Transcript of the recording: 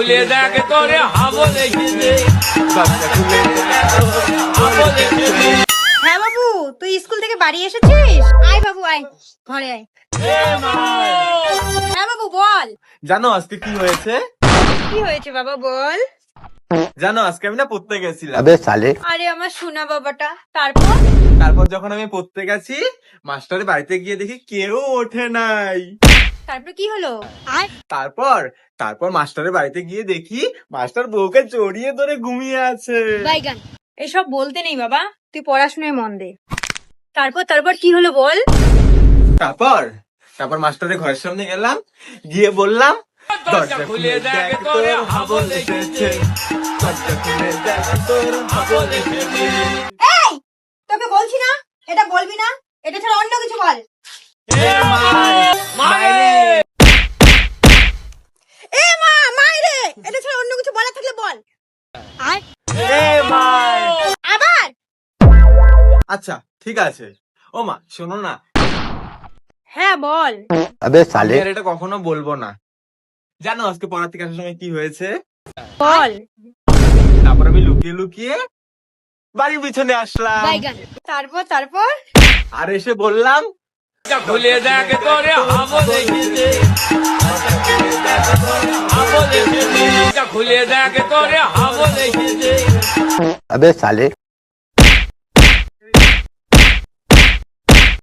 খুলে দেখ তোরে হাবো দেখেছে। হ্যাঁ বাবু, তুই স্কুল থেকে বাড়ি এসেছিস? আয় বাবু আয়, ঘরে আয়। হ্যাঁ বাবু বল। জানো আজকে কি হয়েছে? কি হয়েছে বাবা বল। জানো আজকে আমি না পড়তে গেছিলাম। আরে আমার সোনা বাবাটা, তারপর? তারপর যখন আমি পড়তে গেছি, মাস্টারের বাড়িতে গিয়ে দেখি কেউ ওঠে নাই। তারপর কি হলো? তারপর তারপর মাস্টারের বাড়িতে গিয়ে দেখি মাস্টার বউকে জড়িয়ে ধরে ঘুমিয়ে আছে। এসব বলতে নেই বাবা, তুই পড়াশোনায় মন দে। তারপর তারপর কি হলো বল। তারপর তারপর মাস্টারের ঘরের সামনে গেলাম, গিয়ে বললাম দরজা খুলে দেখ তোর হাবো লেগেছে। দরজা খুলে দেখ তোর হাবো লেগেছে। এই, তোকে বলছি না এটা বলবি না, এটা ছাড়া অন্য কিছু বল। এ মা, মাইরে, এটা ছাড়া অন্য কিছু বলার থাকলে বল। আবার? আচ্ছা ঠিক আছে। ও মা শোনো না, হ্যাঁ বল। আমি আর এটা কখনো বলবো না। জানো আজকে পড়া থেকে আসার সময় কি হয়েছে? বল। তারপর আমি লুকিয়ে লুকিয়ে বাড়ির পিছনে আসলাম, তারপর তারপর? আর এসে বললাম খুলে দেখ তোরে হাবো দেখেছে। হাবো দেখেছে। খুলে দেখ তোরে হাবো দেখেছে।